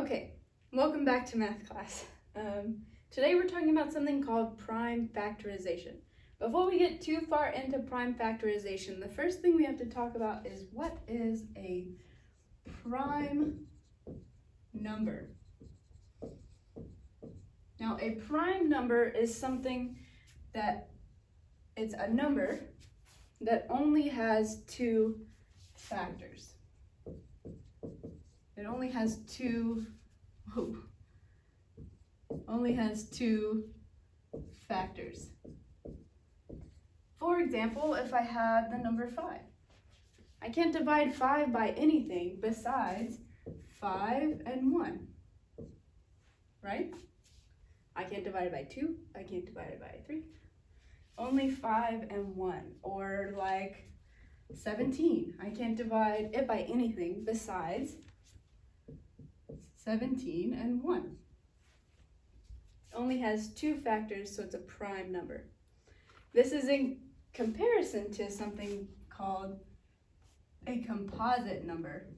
Okay, welcome back to math class. Today we're talking about something called prime factorization. Before we get too far into prime factorization, the first thing we have to talk about is what is a prime number. Now, a prime number is something that it's a number that only has two factors. It only has two factors. For example, if I had the number 5, I can't divide 5 by anything besides 5 and 1, right? I can't divide it by 2, I can't divide it by 3. Only 5 and 1, or like 17. I can't divide it by anything besides 17 and 1. It only has two factors, so it's a prime number. This is in comparison to something called a composite number.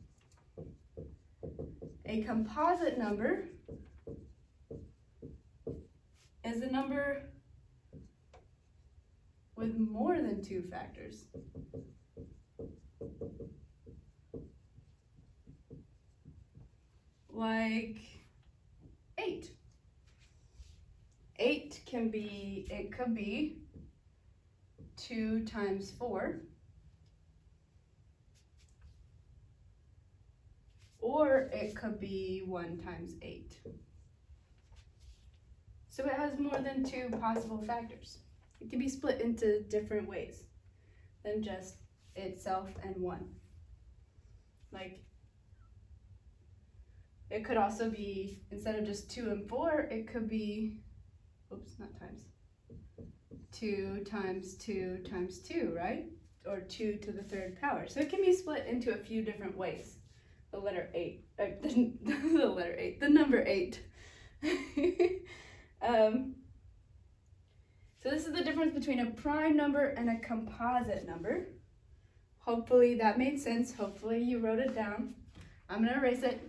A composite number is a number with more than two factors. Like 8. 8 could be 2 times 4, or it could be 1 times 8. So it has more than two possible factors. It can be split into different ways than just itself and 1. Like, it could also be, instead of just 2 and 4, it could be, not times, 2 times 2 times 2, right? Or 2 to the third power. So it can be split into a few different ways. The letter 8, the number 8. So this is the difference between a prime number and a composite number. Hopefully that made sense. Hopefully you wrote it down. I'm going to erase it.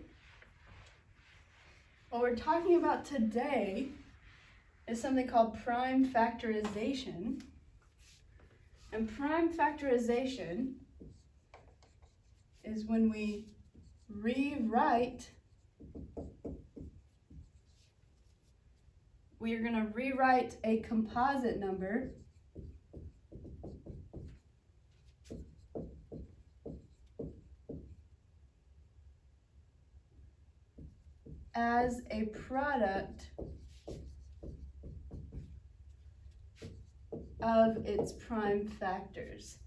What we're talking about today is something called prime factorization. And prime factorization is when we we are going to rewrite a composite number as a product of its prime factors.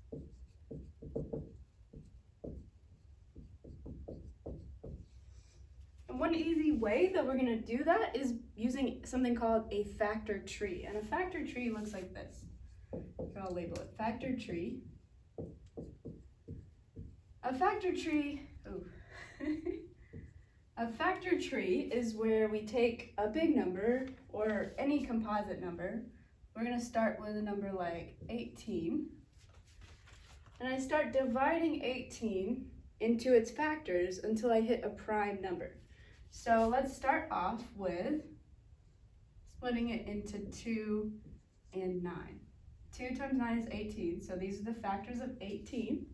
And one easy way that we're going to do that is using something called a factor tree. And a factor tree looks like this. I'll label it factor tree. A factor tree, a factor tree is where we take a big number or any composite number. We're going to start with a number like 18. And I start dividing 18 into its factors until I hit a prime number. So let's start off with splitting it into 2 and 9. 2 times 9 is 18, so these are the factors of 18.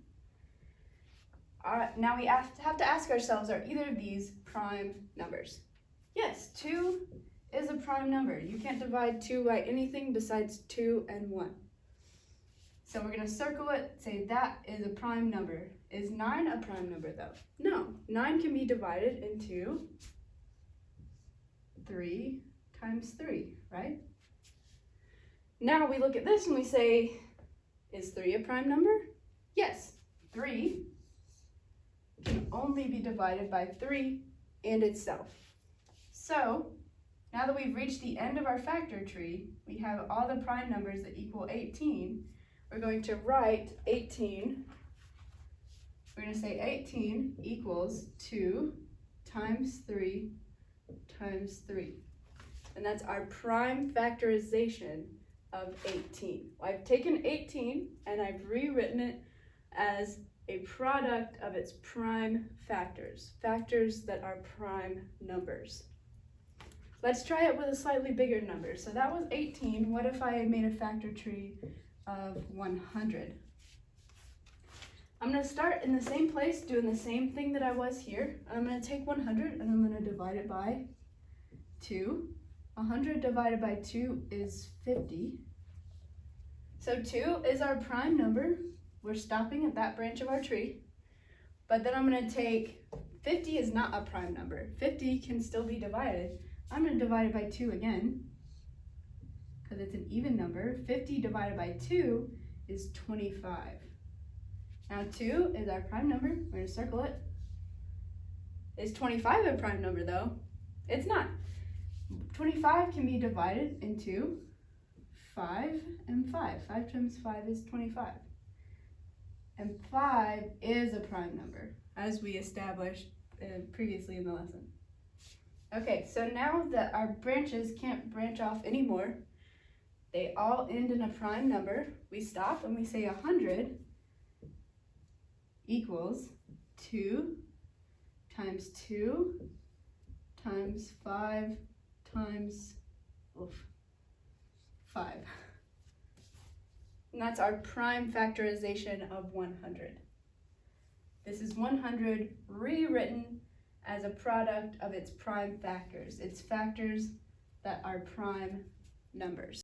Now we have to ask ourselves, are either of these prime numbers? Yes, 2 is a prime number. You can't divide 2 by anything besides 2 and 1. So we're going to circle it, say that is a prime number. Is 9 a prime number though? No, 9 can be divided into 3 times 3, right? Now we look at this and we say, is 3 a prime number? Yes, 3 can only be divided by 3 and itself. So now that we've reached the end of our factor tree, we have all the prime numbers that equal 18. We're going to write 18. We're going to say 18 equals 2 times 3 times 3. And that's our prime factorization of 18. Well, I've taken 18 and I've rewritten it as a product of its prime factors, factors that are prime numbers. Let's try it with a slightly bigger number. So that was 18. What if I made a factor tree of 100? I'm going to start in the same place, doing the same thing that I was here. I'm going to take 100 and I'm going to divide it by 2. 100 divided by 2 is 50. So 2 is our prime number. We're stopping at that branch of our tree. But then I'm going to take, 50 is not a prime number. 50 can still be divided. I'm going to divide it by 2 again, because it's an even number. 50 divided by 2 is 25. Now 2 is our prime number. We're going to circle it. Is 25 a prime number though? It's not. 25 can be divided into 5 and 5. 5 times 5 is 25. And 5 is a prime number, as we established previously in the lesson. Okay, so now that our branches can't branch off anymore, they all end in a prime number, we stop and we say 100 equals 2 times 2 times 5 times 5. And that's our prime factorization of 100. This is 100 rewritten as a product of its prime factors, its factors that are prime numbers.